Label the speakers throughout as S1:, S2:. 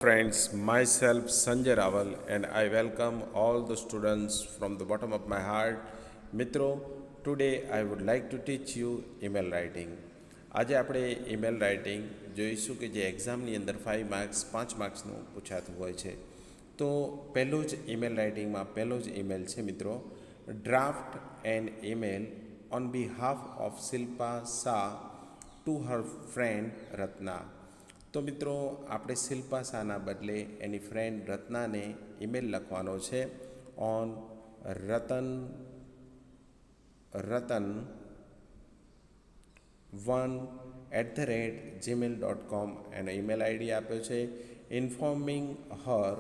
S1: Friends, myself Sanjay Raval and I welcome all the students from the bottom of my heart. મિત્રો, today I would like to teach you email writing. આજે આપણે email writing જોઈશું કે જે એક્ઝામની અંદર 5 marks 5 માર્ક્સનું પૂછાતું હોય છે. તો પહેલું જ ઈમેલ રાઇટિંગમાં પહેલો જ ઈમેલ છે મિત્રો, draft an email on behalf of Shilpa Shah to her friend Ratna. તો મિત્રો, આપણે શિલ્પા શાહના બદલે એની ફ્રેન્ડ રત્નાને ઈમેલ લખવાનો છે ઓન ratan1@gmail.com. એનો ઈમેલ આઈડી આપ્યો છે. ઇન્ફોર્મિંગ હર,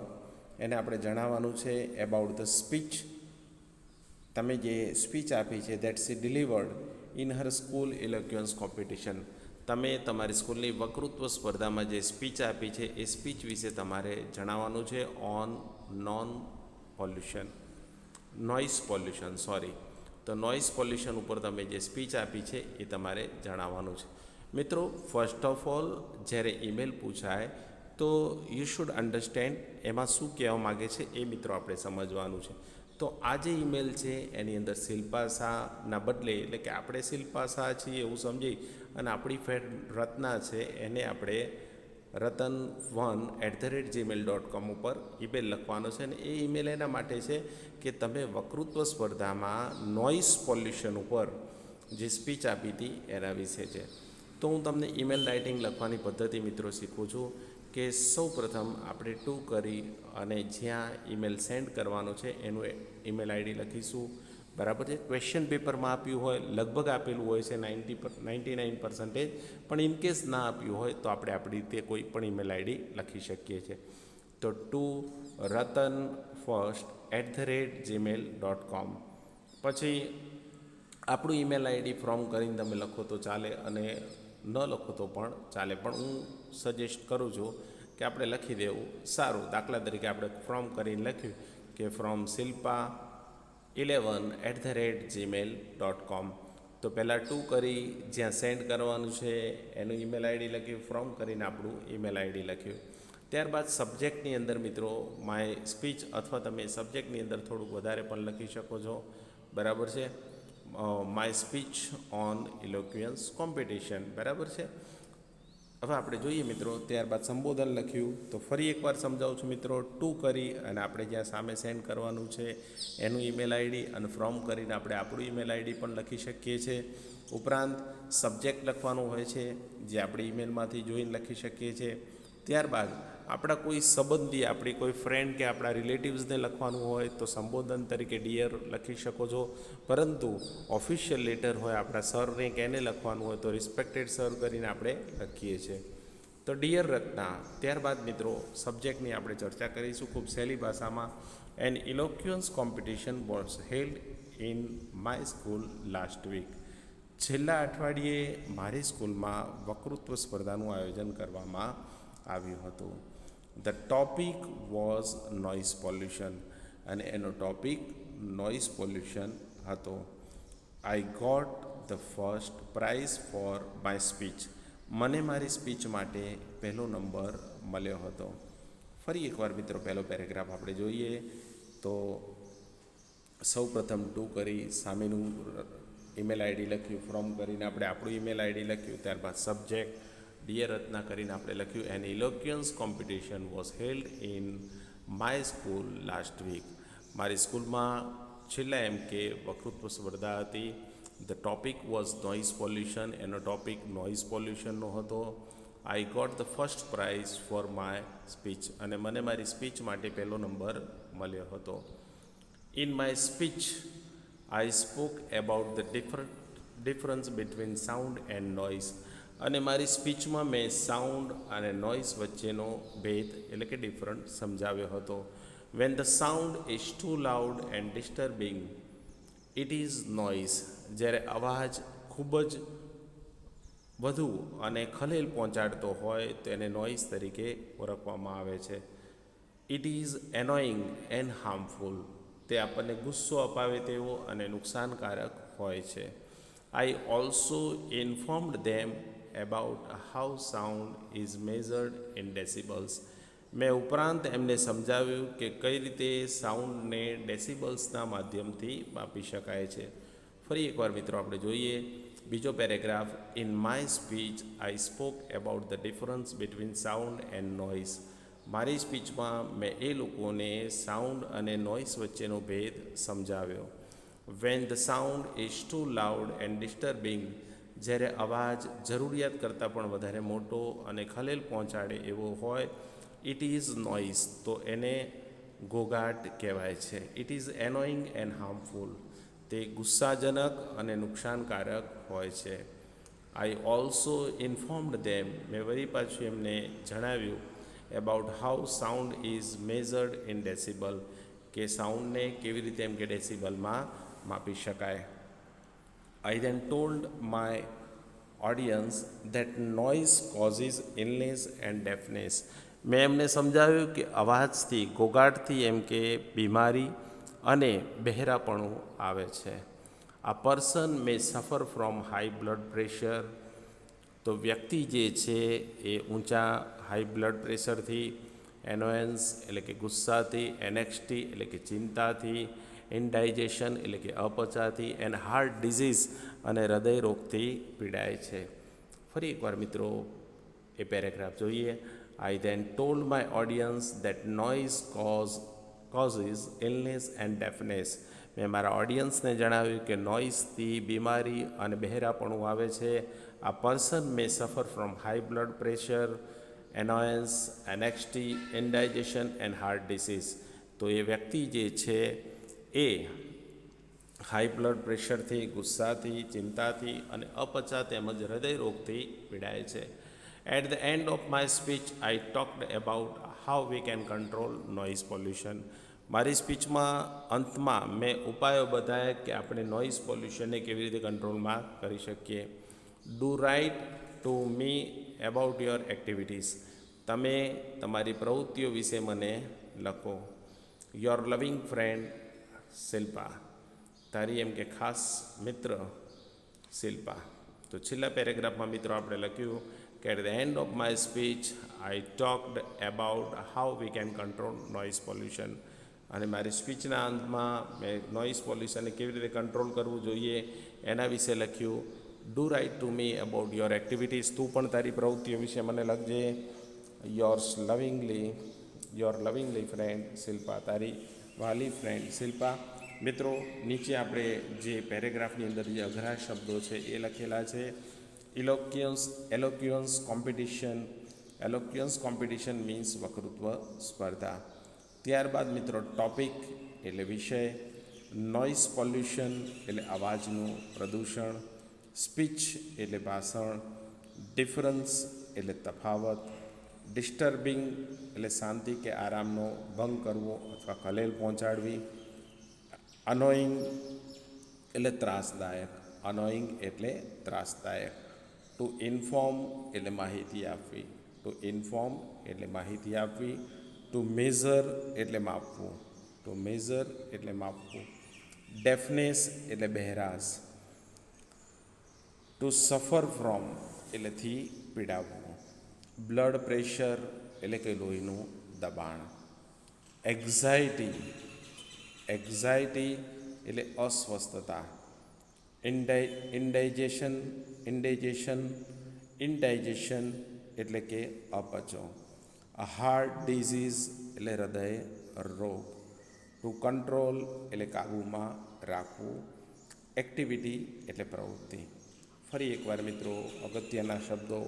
S1: એને આપણે જણાવવાનું છે એબાઉટ ધ સ્પીચ. તમે જે સ્પીચ આપી છે that's delivered in her school eloquence competition. તમે તમારી સ્કૂલની વક્તૃત્વ સ્પર્ધામાં જે સ્પીચ આપી છે એ સ્પીચ વિશે તમારે જણાવવાનું છે ઓન નોઇસ પોલ્યુશન. તો નોઇસ પોલ્યુશન ઉપર તમે જે સ્પીચ આપી છે એ તમારે જણાવવાનું છે. મિત્રો, ફર્સ્ટ ઓફ ઓલ જ્યારે ઈમેલ પૂછાય તો યુ શુડ અન્ડરસ્ટેન્ડ એમાં શું કહેવા માગે છે એ મિત્રો આપણે સમજવાનું છે. તો આ જે ઈમેલ છે એની અંદર શિલ્પા શાહના બદલે, એટલે કે આપણે શિલ્પા શાહ છીએ એવું સમજી અને આપણી ફ્રેન્ડ રત્ના છે એને આપણે ratan1@gmail.com ઉપર ઈમેલ લખવાનો છે. અને એ ઈમેલ એના માટે છે કે તમે વક્તૃત્વ સ્પર્ધામાં નોઇસ પોલ્યુશન ઉપર જે સ્પીચ આપી હતી એના વિશે છે. તો હું તમને ઈમેલ રાઇટિંગ લખવાની પદ્ધતિ મિત્રો શીખું છું કે સૌ પ્રથમ આપણે ટુ કરી અને જ્યાં ઈમેલ સેન્ડ કરવાનો છે એનું ઈમેલ આઈડી લખીશું. બરાબર છે. ક્વેશ્ચન પેપરમાં આપ્યું હોય, લગભગ આપેલું હોય છે 99%, પણ ઇનકેસ ના આપ્યું હોય તો આપણે આપણી રીતે કોઈ પણ ઈમેલ આઈડી લખી શકીએ છીએ. તો ટુ ratan1@gmail.com. પછી આપણું ઈમેલ આઈડી ફ્રોમ કરીને તમે લખો તો ચાલે અને ન લખો તો પણ ચાલે, પણ હું સજેસ્ટ કરું છું કે આપણે લખી દેવું સારું. દાખલા તરીકે આપણે ફ્રોમ કરીને લખ્યું કે ફ્રોમ શિલ્પા 11@gmail.com. તો પહેલાં ટુ કરી જ્યાં સેન્ડ કરવાનું છે એનું ઈમેલ આઈડી લખ્યું, ફ્રોમ કરીને આપણું ઈમેલ આઈડી લખ્યું. ત્યારબાદ સબ્જેક્ટની અંદર મિત્રો માય સ્પીચ, અથવા તમે સબ્જેક્ટની અંદર થોડુંક વધારે પણ લખી શકો છો. બરાબર છે. My speech on eloquence competition. બરાબર છે. હવે આપણે જોઈએ મિત્રો, ત્યારબાદ સંબોધન લખ્યું. તો ફરી એકવાર સમજાવું છું મિત્રો, ટુ કરી અને આપણે જ્યાં સામે સેન્ડ કરવાનું છે એનું ઈમેલ આઈડી અને ફ્રોમ કરીને આપણે આપણું ઈમેલ આઈડી પણ લખી શકીએ છીએ. ઉપરાંત સબ્જેક્ટ લખવાનું હોય છે જે આપણે ઈમેલમાંથી જોઈને લખી શકીએ છીએ. ત્યારબાદ આપણા કોઈ સંબંધી, આપણી કોઈ ફ્રેન્ડ કે આપણા રિલેટિવ્સને લખવાનું હોય તો સંબોધન તરીકે ડિયર લખી શકો છો. પરંતુ ઓફિશિયલ લેટર હોય આપણા સરને કે એને લખવાનું હોય તો રિસ્પેક્ટેડ સર કરીને આપણે લખીએ છીએ. તો ડિયર રત્ના. ત્યારબાદ મિત્રો સબ્જેક્ટની આપણે ચર્ચા કરીશું ખૂબ સહેલી ભાષામાં. An eloquence competition was held in my school last week. છેલ્લા અઠવાડિયે મારી સ્કૂલમાં વક્તૃત્વ સ્પર્ધાનું આયોજન કરવામાં આવ્યું હતું. The topic was noise pollution, અને એનો ટોપિક નોઇસ પોલ્યુશન હતો. I got the first prize for my speech. મને મારી સ્પીચ માટે પહેલો નંબર મળ્યો હતો. ફરી એકવાર મિત્રો પહેલો પેરેગ્રાફ આપણે જોઈએ તો સૌ પ્રથમ ટુ કરી સામેનું ઈમેલ આઈડી લખ્યું, ફ્રોમ કરીને આપણે આપણું ઈમેલ આઈડી લખ્યું. ત્યારબાદ સબ્જેક્ટ ડિયર રત્ના કરીને આપણે લખ્યું an eloquence competition was held in my school last week. મારી સ્કૂલમાં છેલ્લા એમ કે વક્તૃત્વ સ્પર્ધા હતી. The topic was noise pollution. એનો ટોપિક નોઇઝ પોલ્યુશનનો હતો. I got the first prize for my speech, અને મને મારી સ્પીચ માટે પહેલો નંબર મળ્યો હતો. In my speech I spoke about the difference between sound and noise. અને મારી સ્પીચમાં મેં સાઉન્ડ અને નોઇઝ વચ્ચેનો ભેદ એટલે કે ડિફરન્ટ સમજાવ્યો હતો. When the sound is too loud and disturbing it is noise. જ્યારે અવાજ ખૂબ જ વધુ અને ખલેલ પહોંચાડતો હોય તો એને નોઇઝ તરીકે ઓળખવામાં આવે છે. It is annoying and harmful. તે આપણને ગુસ્સો અપાવે તેવો અને નુકસાનકારક હોય છે. I also informed them about how sound is measured in decibels. મેં ઉપરાંત એમને સમજાવ્યું કે કઈ રીતે સાઉન્ડને ડેસિબલ્સના માધ્યમથી માપી શકાય છે. ફરી એકવાર મિત્રો આપણે જોઈએ બીજો paragraph. In my speech I spoke about the difference between sound and noise. મારી સ્પીચમાં મેં એ લોકોને સાઉન્ડ અને નોઇઝ વચ્ચેનો ભેદ સમજાવ્યો. When the sound is too loud and disturbing. જ્યારે અવાજ જરૂરિયાત કરતાં પણ વધારે મોટો અને ખલેલ પહોંચાડે એવો હોય, ઇટ ઇઝ નોઇઝ, તો એને ઘોઘાટ કહેવાય છે. It is annoying and harmful. તે ગુસ્સાજનક અને નુકસાનકારક હોય છે. આઈ ઓલ્સો ઇન્ફોર્મ્ડ ધેમ. મેં વળી પાછું એમને જણાવ્યું about how sound is measured in decibel, કે સાઉન્ડને કેવી રીતે એમ કે ડેસિબલમાં માપી શકાય. I then told my audience that noise causes illness and deafness. મેં એમને સમજાવ્યું કે અવાજથી, ઘોઘાટથી એમ કે બીમારી અને બહેરાપણું આવે છે. આ person may suffer from high blood pressure. તો વ્યક્તિ જે છે એ ઊંચા હાઈ બ્લડ પ્રેશરથી, એનોયન્સ એટલે કે ગુસ્સાથી, એનેક્સ્ટી એટલે કે ચિંતાથી, ઇનડાઇજેશન એટલે કે અપચાથી, એન્ડ હાર્ટ ડિઝીઝ અને હૃદય રોગથી પીડાય છે. ફરી એકવાર મિત્રો એ પેરેગ્રાફ જોઈએ. I then told my audience that noise causes illness and deafness. મેં મારા ઓડિયન્સને જણાવ્યું કે નોઇઝથી બીમારી અને બહેરાપણું આવે છે. આ person may suffer from high blood pressure, annoyance, anxiety, indigestion and heart disease. તો એ વ્યક્તિ જે છે એ હાઈ બ્લડ પ્રેશરથી, ગુસ્સાથી, ચિંતાથી અને અપચા તેમજ હૃદય રોગથી પીડાય છે. At the end of my speech I talked about how we can control noise pollution. મારી સ્પીચમાં અંતમાં મેં ઉપાયો બતાવ્યા કે આપણે નોઇઝ પોલ્યુશનને કેવી રીતે કંટ્રોલમાં કરી શકીએ. Do write to me about your activities. તમે તમારી પ્રવૃત્તિઓ વિશે મને લખો. યોર લવિંગ ફ્રેન્ડ શિલ્પા. તારી એમ કે ખાસ મિત્ર શિલ્પા. તો છેલ્લા પેરેગ્રાફમાં મિત્રો આપણે લખ્યું કે at the end of my speech I talked about how we can control noise pollution. અને મારી સ્પીચના અંતમાં મેં નોઇઝ પોલ્યુશનને કેવી રીતે કંટ્રોલ કરવું જોઈએ એના વિશે લખ્યું. Do write to me about your activities. તું પણ તારી પ્રવૃત્તિઓ વિશે મને લખજે. Your lovingly friend Shilpa. તારી વાલી ફ્રેન્ડ શિલ્પા. મિત્રો નીચે આપણે જે પેરેગ્રાફની અંદર જે અઘરા શબ્દો છે એ લખેલા છે. એલોક્યુઅન્સ કોમ્પિટિશન. એલોક્યુઅન્સ કોમ્પિટિશન મીન્સ વક્તૃત્વ સ્પર્ધા. ત્યારબાદ મિત્રો ટોપિક એટલે વિષય, નોઇઝ પોલ્યુશન એટલે અવાજનું પ્રદૂષણ, સ્પીચ એટલે ભાષણ, ડિફરન્સ એટલે તફાવત, ડિસ્ટર્બિંગ એટલે શાંતિ કે આરામનો ભંગ કરવો અથવા ખલેલ પહોંચાડવી, અનોઈંગ એટલે ત્રાસદાયક. અનોઈંગ એટલે ત્રાસદાયક. ટુ ઇન્ફોર્મ એટલે માહિતી આપવી. ટુ ઇન્ફોર્મ એટલે માહિતી આપવી. ટુ મેઝર એટલે માપવું. ટુ મેઝર એટલે માપવું. ડેફનેસ એટલે બહેરાશ. ટુ સફર ફ્રોમ એટલેથી પીડાવવું. બ્લડ પ્રેશર એટલે કે લોહીનું દબાણ. એક્ઝાઇટી એટલે અસ્વસ્થતા. ઇનડાઇજેશન એટલે કે અપચો. હાર્ટ ડિઝીઝ એટલે હૃદય રોગ. ટુ કંટ્રોલ એટલે કાબૂમાં રાખવું. એક્ટિવિટી એટલે પ્રવૃત્તિ. ફરી એકવાર મિત્રો અગત્યના શબ્દો,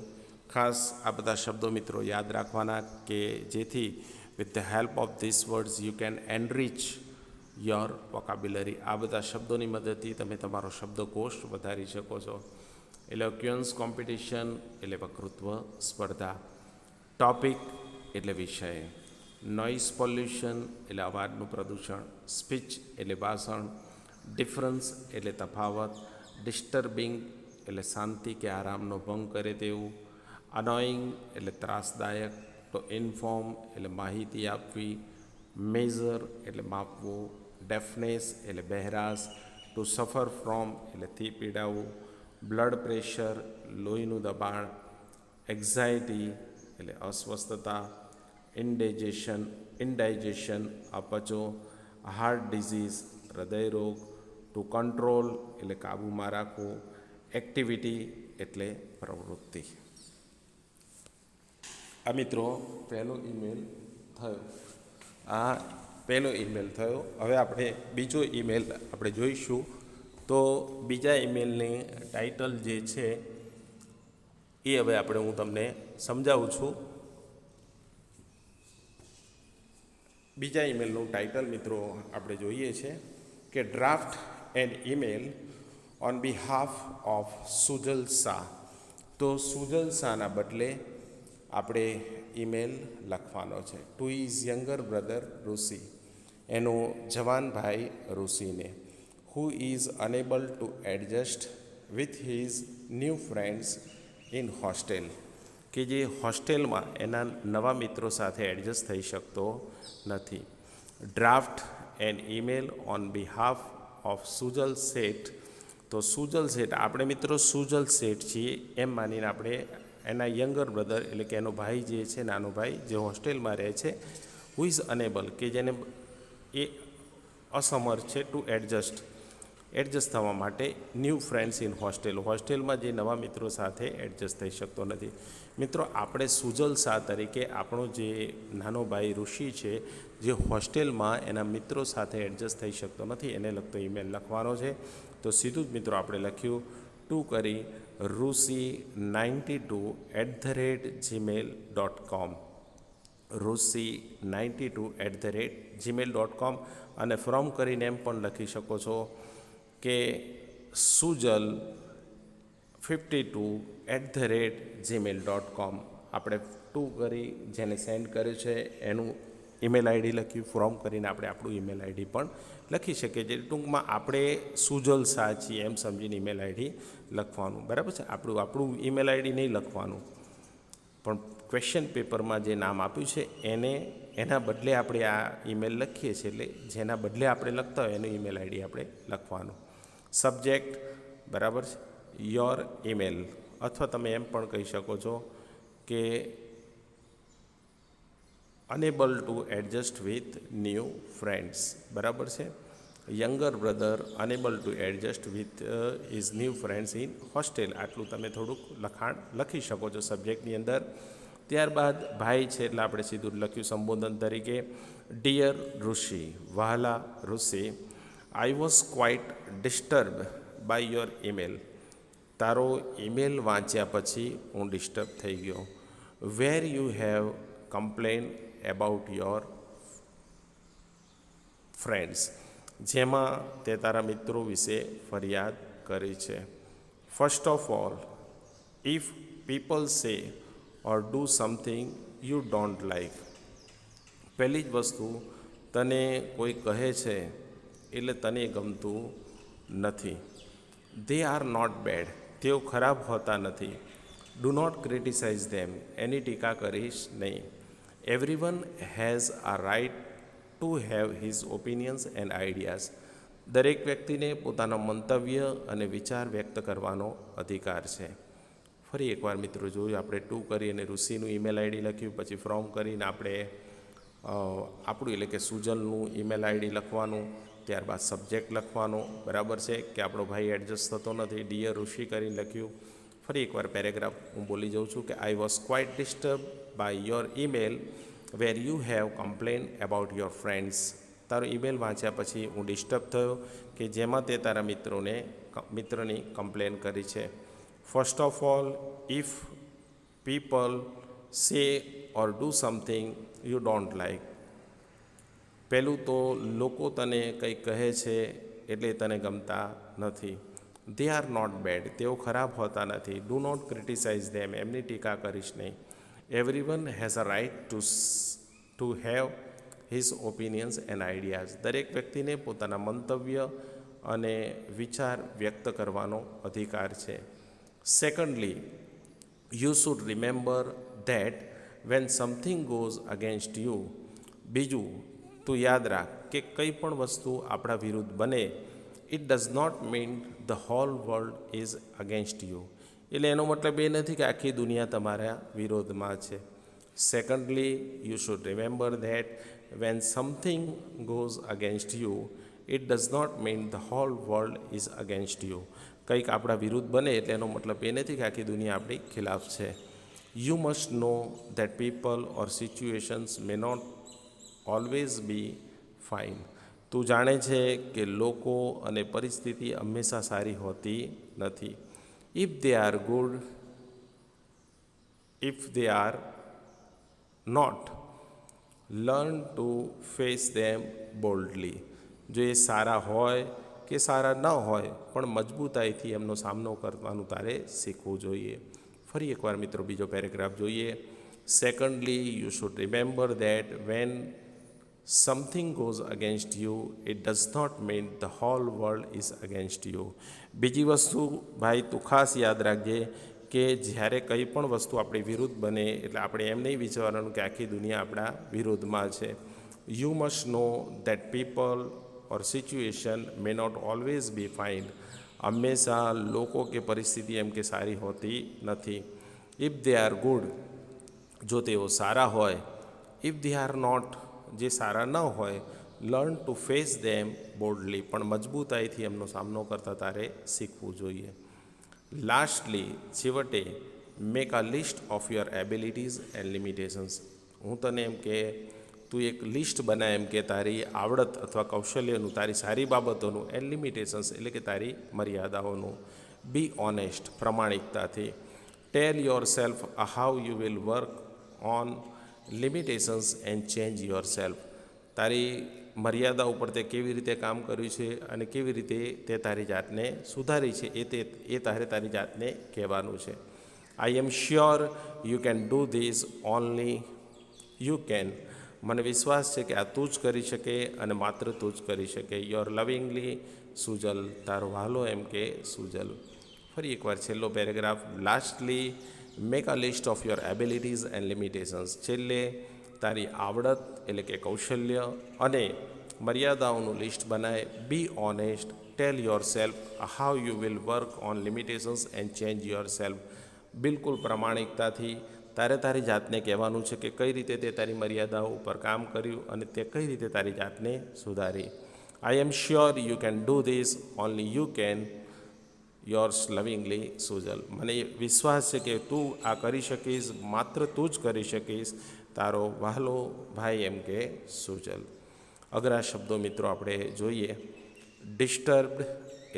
S1: ખાસ આ બધા શબ્દો મિત્રો યાદ રાખવાના કે જેથી with the help of this words you can એનરીચ your vocabulary. આ બધા શબ્દોની મદદથી તમે તમારો શબ્દકોશ વધારી શકો છો. એલોક્યુઅન્સ કોમ્પિટિશન એટલે વક્તૃત્વ સ્પર્ધા. ટોપિક એટલે વિષય. નોઇઝ પોલ્યુશન એટલે અવાજનું પ્રદૂષણ. સ્પીચ એટલે ભાષણ. ડિફરન્સ એટલે તફાવત. ડિસ્ટર્બિંગ એટલે શાંતિ કે આરામનો ભંગ કરે તેવું. અનોઈંગ એટલે ત્રાસદાયક. તો ઇન્ફોર્મ એટલે માહિતી આપવી. મેઝર એટલે માપવું. ડેફનેસ એટલે બહેરાશ. ટુ સફર ફ્રોમ એટલે થી પીડાવું. બ્લડ પ્રેશર લોહીનું દબાણ. એક્ઝાઇટી એટલે અસ્વસ્થતા. ઇન્ડાઇજેશન અપચો, હાર્ટ ડિઝીઝ હૃદયરોગ, ટુ કંટ્રોલ એટલે કાબૂમાં રાખવું, એક્ટિવિટી એટલે પ્રવૃત્તિ. આ મિત્રો પહેલો ઈમેલ થયો. આ પહેલો ઈમેલ થયો. હવે આપણે બીજો ઈમેલ આપણે જોઈશું. તો બીજા ઈમેલની ટાઇટલ જે છે એ હવે હું તમને સમજાવું છું. બીજા ઈમેલનું ટાઇટલ મિત્રો આપણે જોઈએ છે કે draft and email on behalf of Sujal Shah. તો સુજલ શાહના બદલે આપણે ઈમેલ લખવાનો છે. To is younger brother Rishi, એનો જવાન ભાઈ ઋષિને. Who is unable to adjust with his new friends in hostel, કે જે હોસ્ટેલમાં એના નવા મિત્રો સાથે એડજસ્ટ થઈ શકતો નથી. Draft and email on behalf of Sujal શેઠ. તો સુજલ શેઠ, આપણે મિત્રો સુજલ શેઠ છીએ એમ માનીને આપણે એના યંગર બ્રધર એટલે કે એનો ભાઈ જે છે, નાનો ભાઈ જે હોસ્ટેલમાં રહે છે, હુ ઇઝ અનેબલ કે જેને એ અસમર્થ છે, ટુ એડજસ્ટ થવા માટે, ન્યૂ ફ્રેન્ડ્સ ઇન હોસ્ટેલ, હોસ્ટેલમાં જે નવા મિત્રો સાથે એડજસ્ટ થઈ શકતો નથી. મિત્રો આપણે સુજલ શાહ તરીકે આપણો જે નાનો ભાઈ ઋષિ છે જે હોસ્ટેલમાં એના મિત્રો સાથે એડજસ્ટ થઈ શકતો નથી એને લગતો ઈમેલ લખવાનો છે. તો સીધું જ મિત્રો આપણે લખ્યું ટુ કરી rusi92@gmail.com, rusi92@gmail.com. અને ફ્રોમ કરીને એમ પણ લખી શકો છો કે sujal52@gmail.com. આપણે ટુ કરી જેને સેન્ડ કર્યું છે એનું ઈમેલ આઈડી લખ્યું, ફ્રોમ કરીને આપણે આપણું ઈમેલ આઈડી પણ લખી શકીએ. જે ટૂંકમાં આપણે સુજલ શાહ છીએ એમ સમજીને ઈમેલ આઈડી લખવાનું, બરાબર છે. આપણું ઈમેલ આઈડી નહીં લખવાનું, પણ ક્વેશ્ચન પેપરમાં જે નામ આપ્યું છે એના બદલે આપણે આ ઈમેલ લખીએ છીએ, એટલે જેના બદલે આપણે લખતા હોય એનું ઈમેલ આઈડી આપણે લખવાનું. સબ્જેક્ટ, બરાબર છે, યોર ઈમેલ, અથવા તમે એમ પણ કહી શકો છો કે enable to adjust with new friends, બરાબર છે. Younger brother enable to adjust with is new friends in hostel. આટલું તમે થોડુંક લખાણ લખી શકો છો સબ્જેક્ટની અંદર. ત્યારબાદ ભાઈ છે એટલે આપણે સીધું લખ્યું સંબોધન તરીકે ડિયર ઋષિ, વહાલા Rishi, I was quite disturb by your email. તારો ઈમેલ વાંચ્યા પછી હું ડિસ્ટર્બ થઈ ગયો. Where you have complain about your friends, જેમાં તે તારા મિત્રો વિશે ફરિયાદ કરી છે. First of all, if people say or do something you don't like. પહેલી જ વસ્તુ, તને કોઈ કહે છે એટલે તને ગમતું નથી. દે આર નોટ બેડ, તેઓ ખરાબ હોતા નથી. ડુ નોટ ક્રિટિસાઇઝ ધેમ, એની ટીકા કરીશ નહીં. Everyone has a right to have his opinions and ideas. દરેક વ્યક્તિને પોતાના મંતવ્ય અને વિચાર વ્યક્ત કરવાનો અધિકાર છે. ફરી એકવાર મિત્રો જોયું, આપણે ટુ કરી અને ઋષિનું ઈમેલ આઈડી લખ્યું, પછી ફ્રોમ કરીને આપણે આપણું એટલે કે સુજલનું ઈમેલ આઈડી લખવાનું, ત્યારબાદ સબ્જેક્ટ લખવાનો, બરાબર છે, કે આપણો ભાઈ એડજસ્ટ થતો નથી, ડિયર ઋષિ કરીને લખ્યું. ફરી એકવાર પેરેગ્રાફ હું બોલી જાઉં છું કે I was quite disturb by your email where you have complain about your friends. તારો ઈમેલ વાંચ્યા પછી હું ડિસ્ટર્બ થયો કે જેમાં તે તારા મિત્રની કમ્પ્લેન કરી છે. First of all, if people say or do something you don't like. પહેલું તો લોકો તને કંઈ કહે છે એટલે તને ગમતા નથી. દે આર નોટ બેડ, તેઓ ખરાબ હોતા નથી. ડુ નોટ ક્રિટિસાઇઝ ધેમ, એમની ટીકા કરીશ નહીં. Everyone has a right to have his opinions and ideas. દરેક વ્યક્તિને પોતાના મંતવ્ય અને વિચાર વ્યક્ત કરવાનો અધિકાર છે. Secondly, you should remember that when something goes against you. બીજું, તું યાદ રાખ કે કંઈ પણ વસ્તુ આપણા વિરુદ્ધ બને, it does not mean the whole world is against you. એટલે એનો મતલબ એ નથી કે આખી દુનિયા તમારા વિરોધમાં છે. Secondly, you should remember that when something goes against you, it does not mean the whole world is against you. કંઈક આપણા વિરુદ્ધ બને એટલે એનો મતલબ એ નથી કે આખી દુનિયા આપણી ખિલાફ છે. You must know that people or situations may not always be fine. તું જાણે છે કે લોકો અને પરિસ્થિતિ હંમેશા સારી હોતી નથી. If they are good, if they are not, learn to face them boldly. જો એ સારા હોય કે સારા ન હોય પણ મજબૂતાઈથી એમનો સામનો કરવાનું તારે શીખવું જોઈએ. ફરી એકવાર મિત્રો બીજો પેરેગ્રાફ જોઈએ. Secondly, you should remember that when something goes against you, it does not mean the whole world is against you. બીજી વસ્તુ ભાઈ તું ખાસ યાદ રાખજે કે જ્યારે કંઈ પણ વસ્તુ આપણી વિરુદ્ધ બને એટલે આપણે એમ નહીં વિચારવાનું કે આખી દુનિયા આપણા વિરુદ્ધમાં છે. You must know that people or situation may not always be fine. હંમેશા લોકો કે પરિસ્થિતિ એમ કે સારી હોતી નથી. ઇફ દે આર ગુડ, જો તેઓ સારા હોય. ઇફ દે આર નોટ, જે સારા ન હોય. લર્ન ટુ ફેસ ધેમ બોલ્ડલી, પણ મજબૂતાઈથી એમનો સામનો કરતા તારે શીખવું જોઈએ. લાસ્ટલી, છેવટે, make a list of your abilities and limitations. હું તને એમ કે તું એક લિસ્ટ બનાય એમ કે તારી આવડત અથવા કૌશલ્યનું, તારી સારી બાબતોનું, એન્ડ લિમિટેશન્સ એટલે કે તારી મર્યાદાઓનું. બી ઓનેસ્ટ, પ્રમાણિકતાથી. Tell yourself how you will work on limitations and change yourself. તારી મર્યાદા ઉપર તે કેવી રીતે કામ કર્યું છે અને કેવી રીતે તે તારી જાતને સુધારી છે એ તારે તારી જાતને કહેવાનું છે. I am sure you can do this, only you can. મને વિશ્વાસ છે કે આ તું જ કરી શકે અને માત્ર તું જ કરી શકે. યોર લવિંગલી સુજલ, તારો વહાલો એમ કે સુજલ. ફરી એકવાર છેલ્લો paragraph. Lastly, make a list of your abilities and limitations. છેલ્લે તારી આવડત એટલે કે કૌશલ્ય અને મર્યાદાઓનું લિસ્ટ બનાય. Be honest, tail yourself how you will work on limitations and change your self. બિલકુલ પ્રમાણિકતાથી તારે તારી જાતને કહેવાનું છે કે કઈ રીતે તે તારી મર્યાદાઓ ઉપર કામ કર્યું અને તે કઈ રીતે તારી જાતને સુધારી. I am sure you can do this, only you can. Yours lovingly Sujal. મને વિશ્વાસ છે કે તું આ કરી શકીશ, માત્ર તું જ કરી શકીશ. તારો વહાલો ભાઈ એમ કે સુજલ. અઘરા શબ્દો મિત્રો આપણે જોઈએ. ડિસ્ટર્બ્ડ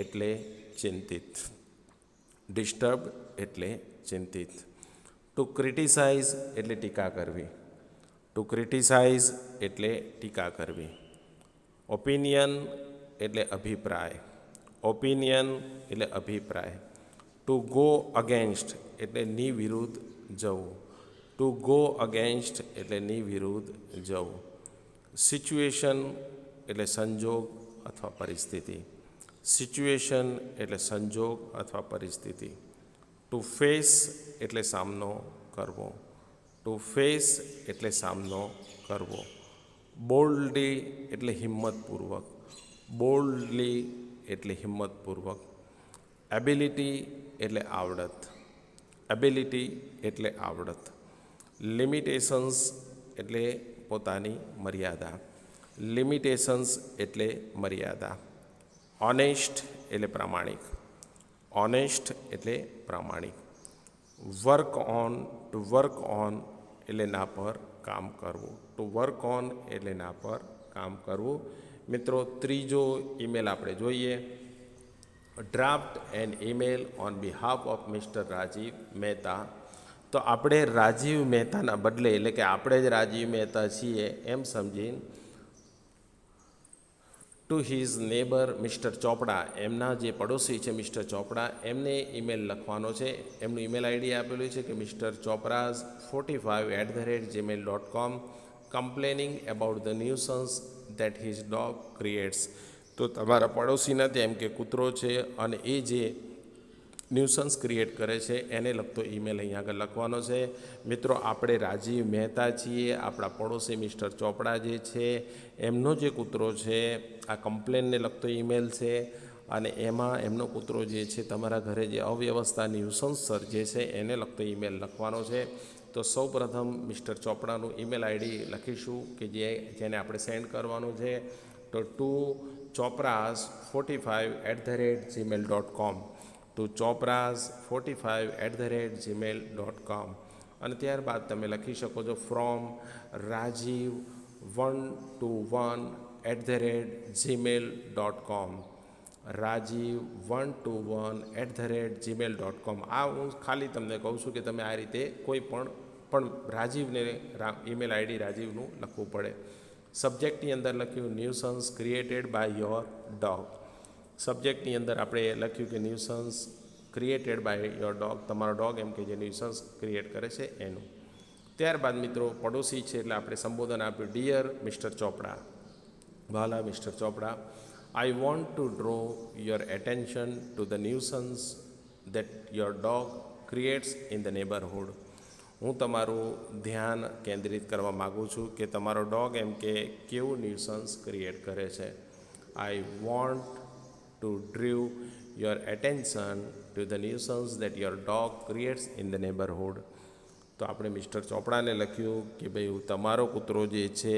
S1: એટલે ચિંતિત. ડિસ્ટર્બ્ડ એટલે ચિંતિત. ટુ ક્રિટિસાઇઝ એટલે ટીકા કરવી. ટુ ક્રિટિસાઇઝ એટલે ટીકા કરવી. ઓપિનિયન એટલે અભિપ્રાય. ઓપિનિયન એટલે અભિપ્રાય. ટુ ગો અગેન્સ્ટ એટલે ની વિરુદ્ધ જવું. ટુ ગો અગેન્સ્ટ એટલે ની વિરુદ્ધ જવું. સિચ્યુએશન એટલે સંજોગ અથવા પરિસ્થિતિ. સિચ્યુએશન એટલે સંજોગ અથવા પરિસ્થિતિ. ટુ ફેસ એટલે સામનો કરવો. ટુ ફેસ એટલે સામનો કરવો. બોલ્ડલી એટલે હિંમતપૂર્વક. બોલ્ડલી એટલે હિંમતપૂર્વક. એબિલિટી એટલે આવડત. એબિલિટી એટલે આવડત. લિમિટેશન્સ એટલે પોતાની મર્યાદા. લિમિટેશન્સ એટલે મર્યાદા. ઓનેસ્ટ એટલે પ્રામાણિક. ઓનેસ્ટ એટલે પ્રામાણિક. Work on, to work on એટલે ના પર કામ કરવું. ટુ વર્ક ઓન એટલે ના પર કામ કરવું. મિત્રો ત્રીજો ઈમેલ આપણે જોઈએ. Draft an email on behalf of mister Rajiv Mehta. તો આપણે રાજીવ મહેતાના બદલે, એટલે કે આપણે જ રાજીવ મહેતા છીએ એમ સમજીને ટુ હિઝ નેબર મિસ્ટર ચોપડા, એમના જે પડોશી છે મિસ્ટર ચોપડા, એમને ઈમેલ લખવાનો છે. એમનું ઈમેલ આઈડી આપેલું છે કે mr.chopras45@gmail.com, complaining about the nuisance that his dog creates. તો તમારા પડોશીના તેમ કે કૂતરો છે અને એ જે ન્યુસન્સ ક્રિએટ કરે છે એને લગતો ઈમેલ અહીંયા આગળ લખવાનો છે. મિત્રો આપણે રાજીવ મહેતા છીએ. આપણા પડોશી મિસ્ટર ચોપડા જે છે એમનો જે કૂતરો છે આ કમ્પ્લેનને લગતો ઈમેલ છે અને એમાં એમનો કૂતરો જે છે તમારા ઘરે જે અવ્યવસ્થા ન્યુસન્સ સર્જે છે એને લગતો ઈમેલ લખવાનો છે. તો તો સૌપ્રથમ મિસ્ટર ચોપડાનું ઈમેલ આઈડી લખીશું કે જેને આપણે સેન્ડ કરવાનું છે, તો topras45@gmail.com, topras45@gmail.com. અને ત્યારબાદ તમે લખી શકો છો ફ્રોમ rajiv121@gmail.com, rajiv121@gmail.com. આ હું ખાલી તમને કહું છું કે તમે આ રીતે કોઈ પણ રાજીવને ઈમેલ આઈડી રાજીવનું લખવું પડે. સબ્જેક્ટની અંદર લખ્યું nuisance created by your dog. સબ્જેક્ટની અંદર આપણે લખ્યું કે nuisance created by your dog, તમારો ડોગ એમ કે જે ન્યુસન્સ ક્રિએટ કરે છે એનું. ત્યારબાદ મિત્રો પડોશી છે એટલે આપણે સંબોધન આપ્યું, ડિયર મિસ્ટર ચોપડા, વાલા mister Chopra, I want to draw your attention to the nuisance that your dog creates in the neighborhood. હું તમારું ધ્યાન કેન્દ્રિત કરવા માગું છું કે તમારો ડોગ એમ કે કેવું ન્યુસન્સ ક્રિએટ કરે છે. I want to draw your attention to the nuisance that your dog creates in the neighborhood. તો આપણે મિસ્ટર ચોપડાને લખ્યું કે ભાઈ તમારો કૂતરો જે છે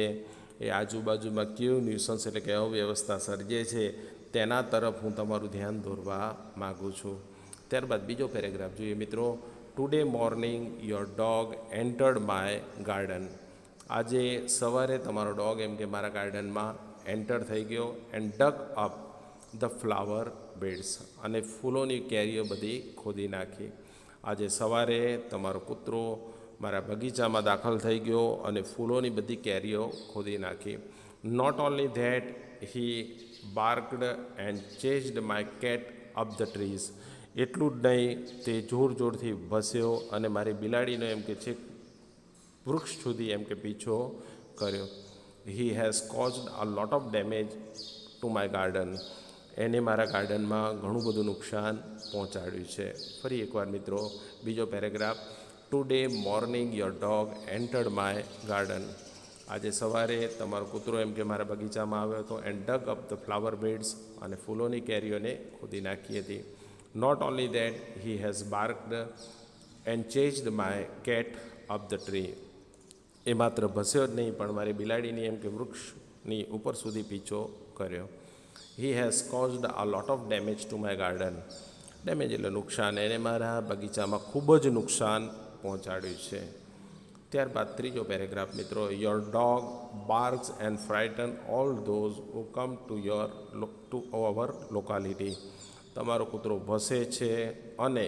S1: એ આજુબાજુમાં કેવું ન્યુસન્સ એટલે કે અવ્યવસ્થા સર્જે છે તેના તરફ હું તમારું ધ્યાન દોરવા માગું છું. ત્યારબાદ બીજો પેરેગ્રાફ જોઈએ મિત્રો. Today morning your dog entered my garden. આજે સવારે તમારો ડોગ એમ કે મારા ગાર્ડનમાં એન્ટર થઈ ગયો and dug up the flower beds, અને ફૂલોની કેરીઓ બધી ખોદી નાખી. આજે સવારે તમારો કૂતરો મારા બગીચામાં દાખલ થઈ ગયો અને ફૂલોની બધી કેરીઓ ખોદી નાખી. Not only that he barked and chased my cat up the trees. એટલું જ નહીં, તે જોર જોરથી ભસ્યો અને મારી બિલાડીનો એમ કે છેક વૃક્ષ સુધી એમ કે પીછો કર્યો. He has caused a lot of damage to my garden. એને મારા ગાર્ડનમાં ઘણું બધું નુકસાન પહોંચાડ્યું છે. ફરી એકવાર મિત્રો બીજો paragraph. Today morning your dog entered my garden. આજે સવારે તમારો કૂતરો એમ કે મારા બગીચામાં આવ્યો હતો and dug up the flower beds, અને ફૂલોની કેરીઓને ખોદી નાખી હતી. Not only that he has barked and chased my cat up the tree. એ માત્ર ભસ્યો જ નહીં પણ મારી બિલાડીની એમ કે વૃક્ષની ઉપર સુધી પીછો કર્યો. He has caused a lot of damage to my garden. Damage એટલે નુકસાન. એને મારા બગીચામાં ખૂબ જ નુકસાન પહોંચાડ્યું છે. ત્યારબાદ ત્રીજો પેરેગ્રાફ મિત્રો. Your dog barks and frighten all those who come to our locality. તમારો કૂતરો ભસે છે અને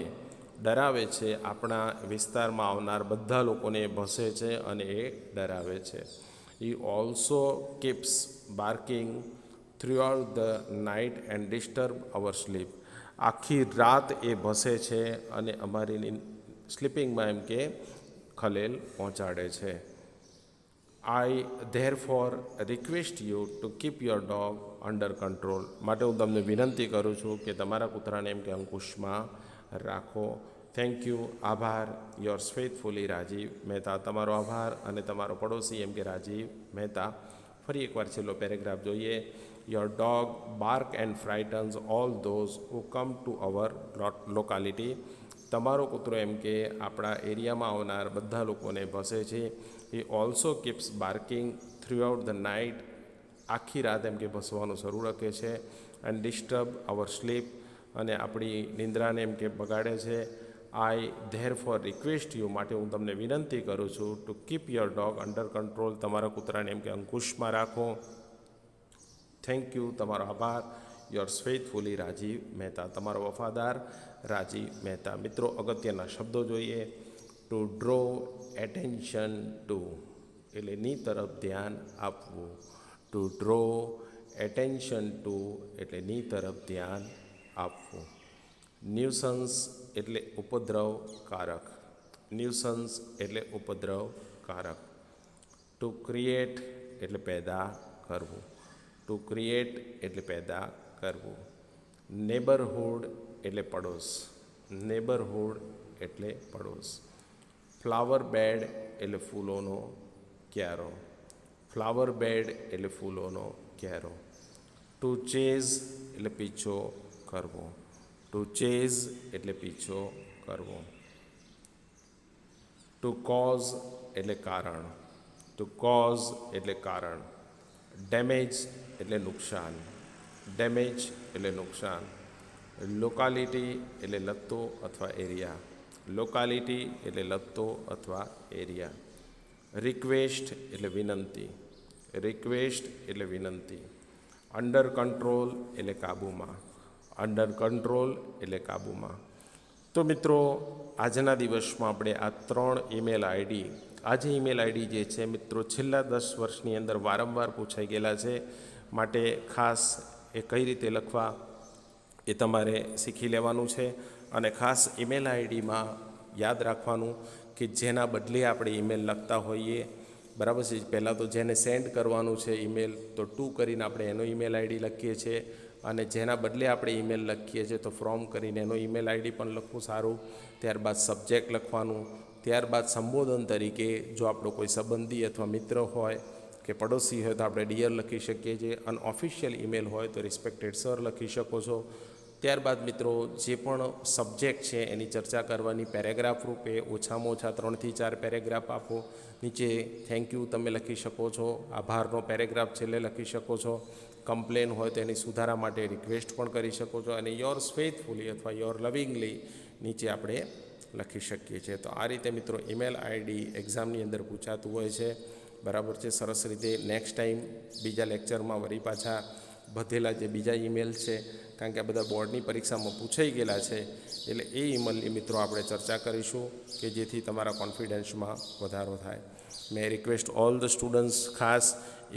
S1: ડરાવે છે, આપણા વિસ્તારમાં આવનાર બધા લોકોને ભસે છે અને એ ડરાવે છે. He also keeps barking throughout the night and disturb our sleep. આખી રાત એ ભસે છે અને અમારી સ્લીપિંગમાં એમ કે ખલેલ પહોંચાડે છે. I therefore request you to keep your dog under control. માટે હું તમને વિનંતી કરું છું કે તમારા કૂતરાને એમ કે અંકુશમાં રાખો. થેન્ક યુ, આભાર. Yours faithfully Rajiv Mehta. તમારો આભાર અને તમારો પડોશી એમ કે રાજીવ મહેતા. ફરી એકવાર છેલ્લો પેરેગ્રાફ જોઈએ. Your dog bark and frightens all those who come to our locality. તમારો કૂતરો એમ કે આપણા એરિયામાં આવનાર બધા લોકોને ભસે છે. He also keeps barking throughout the night. આખી રાત એમ કે ભસવાનું શરૂ રાખે છે. And disturb our sleep. અને આપણી નિંદ્રાને એમ કે બગાડે છે. I therefore request you. માટે હું તમને વિનંતી કરું છું to keep your dog under control. તમારા કૂતરાને એમ કે અંકુશમાં રાખો. થેન્ક યુ, તમારો આભાર. Yours faithfully Rajiv Mehta. તમારો વફાદાર રાજીવ મહેતા. મિત્રો અગત્યના શબ્દો જોઈએ. ટુ ડ્રો એટેન્શન ટુ એટલે ની તરફ ધ્યાન આપવું. ટુ ડ્રો એટેન્શન ટુ એટલે ની તરફ ધ્યાન આપવું. ન્યુસન્સ એટલે ઉપદ્રવકારક. ન્યુસન્સ એટલે ઉપદ્રવકારક. ટુ ક્રિએટ એટલે પેદા કરવું. ટુ ક્રિએટ એટલે પેદા કરવું. નેબરહુડ એટલે પડોશ. નેબરહુડ એટલે પડોશ. ફ્લાવર બેડ એટલે ફૂલોનો ક્યારો. ફ્લાવર બેડ એટલે ફૂલોનો ક્યારો. ટુ ચેઝ એટલે પીછો કરવો. ટુ ચેઝ એટલે પીછો કરવો. ટુ કોઝ એટલે કારણ, ટુ કોઝ એટલે કારણ. ડેમેજ એટલે નુકસાન, ડેમેજ એટલે નુકસાન. લોકાલિટી એટલે લત્તો અથવા એરિયા, લોકાલિટી એટલે લત્તો અથવા એરિયા. રિક્વેસ્ટ એટલે વિનંતી, રિક્વેસ્ટ એટલે વિનંતી. અંડર કંટ્રોલ એટલે કાબૂમાં, અંડર કંટ્રોલ એટલે કાબૂમાં. તો મિત્રો આજના દિવસમાં આપણે આ 3 ઈમેલ આઈડી, આ જે ઈમેલ આઈડી જે છે મિત્રો છેલ્લા 10 વર્ષની અંદર વારંવાર પૂછાઈ ગયેલા છે, માટે ખાસ એ કઈ રીતે લખવા એ તમારે શીખી લેવાનું છે. અને ખાસ ઈમેલ આઈડીમાં યાદ રાખવાનું કે જેના બદલે આપણે ઈમેલ લખતા હોઈએ, બરાબર છે, પહેલાં તો જેને સેન્ડ કરવાનું છે ઈમેલ તો ટુ કરીને આપણે એનો ઈમેલ આઈડી લખીએ છીએ, અને જેના બદલે આપણે ઈમેલ લખીએ છીએ તો ફ્રોમ કરીને એનો ઈમેલ આઈડી પણ લખવું સારું. ત્યારબાદ સબ્જેક્ટ લખવાનું, ત્યારબાદ સંબોધન તરીકે જો આપણો કોઈ સંબંધી અથવા મિત્ર હોય કે પડોશી હોય તો આપણે ડિયર લખી શકીએ છીએ. અનઓફિશિયલ ઈમેલ હોય તો રિસ્પેક્ટેડ સર લખી શકો છો. ત્યારબાદ મિત્રો જે પણ સબ્જેક્ટ છે એની ચર્ચા કરવાની પેરેગ્રાફ રૂપે ઓછામાં ઓછા 3 થી 4 પેરેગ્રાફ આપો. નીચે થેન્ક યુ તમે લખી શકો છો, આભારનો પેરેગ્રાફ છેલ્લે લખી શકો છો. કમ્પ્લેન હોય તો એની સુધારા માટે રિક્વેસ્ટ પણ કરી શકો છો. અને યોર્સ ફેથફુલી અથવા યોર લવિંગલી નીચે આપણે લખી શકીએ છીએ. તો આ રીતે મિત્રો ઈમેલ આઈડી એક્ઝામની અંદર પૂછાતું હોય છે, બરાબર છે. સરસ રીતે નેક્સ્ટ ટાઈમ બીજા લેક્ચરમાં વળી પાછા બધેલા જે બીજા ઈમેલ છે, કારણ કે આ બધા બોર્ડની પરીક્ષામાં પૂછાઈ ગયેલા છે, એટલે એ ઈમેલની મિત્રો આપણે ચર્ચા કરીશું કે જેથી તમારા કોન્ફિડન્સમાં વધારો થાય. મેં રિક્વેસ્ટ ઓલ ધ સ્ટુડન્ટ્સ, ખાસ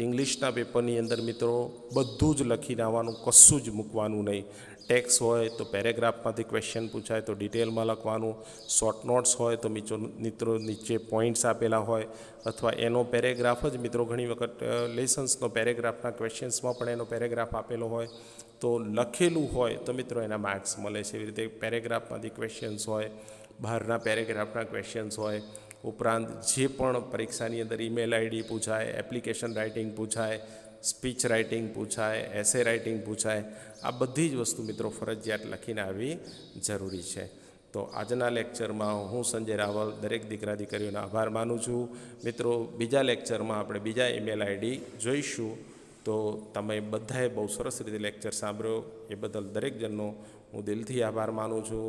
S1: ઇંગ્લિશના પેપરની અંદર મિત્રો બધું જ લખીને આવવાનું, કશું જ મૂકવાનું નહીં. ટેક્સ હોય તો પેરેગ્રાફમાંથી ક્વેશ્ચન પૂછાય તો ડિટેલમાં લખવાનું. શોર્ટ નોટ્સ હોય તો મિત્રો નીચે પોઈન્ટ્સ આપેલા હોય અથવા એનો પેરેગ્રાફ જ મિત્રો ઘણી વખત લેસન્સનો પેરેગ્રાફના ક્વેશ્ચન્સમાં પણ એનો પેરેગ્રાફ આપેલો હોય તો લખેલું હોય તો મિત્રો એના માર્ક્સ મળે છે. એવી રીતે પેરેગ્રાફમાંથી ક્વેશ્ચન્સ હોય, બહારના પેરેગ્રાફના ક્વેશ્ચન્સ હોય, ઉપરાંત જે પણ પરીક્ષાની અંદર ઈમેલ આઈડી પૂછાય, એપ્લિકેશન રાઇટિંગ પૂછાય, સ્પીચ રાઇટિંગ પૂછાય, એસે રાઇટિંગ પૂછાય, આ બધી જ વસ્તુ મિત્રો ફરજિયાત લખીને આવવી જરૂરી છે. તો આજના લેક્ચરમાં હું સંજય રાવલ દરેક દીકરા દીકરીઓનો આભાર માનું છું. મિત્રો બીજા લેક્ચરમાં આપણે બીજા ઈમેલ આઈડી જોઈશું. તો તમે બધાએ બહુ સરસ રીતે લેક્ચર સાંભળ્યો એ બદલ દરેક જણનો હું દિલથી આભાર માનું છું.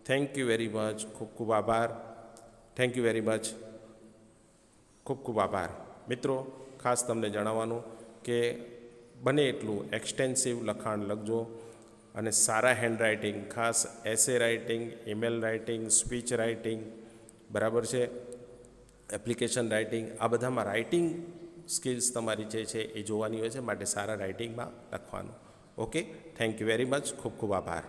S1: Thank you very much. ખૂબ ખૂબ આભાર. Thank you very much. ખૂબ ખૂબ આભાર. મિત્રો ખાસ તમને જણાવવાનું કે બને એટલું એક્સટેન્સિવ લખાણ લખજો અને સારા હેન્ડરાઇટિંગ, ખાસ essay writing, email writing, speech writing, બરાબર છે, એપ્લિકેશન રાઇટિંગ, આ બધામાં રાઇટિંગ સ્કિલ્સ તમારી જે છે એ જોવાની હોય છે, માટે સારા રાઇટિંગમાં લખવાનું. Okay, thank you very much. ખૂબ ખૂબ આભાર.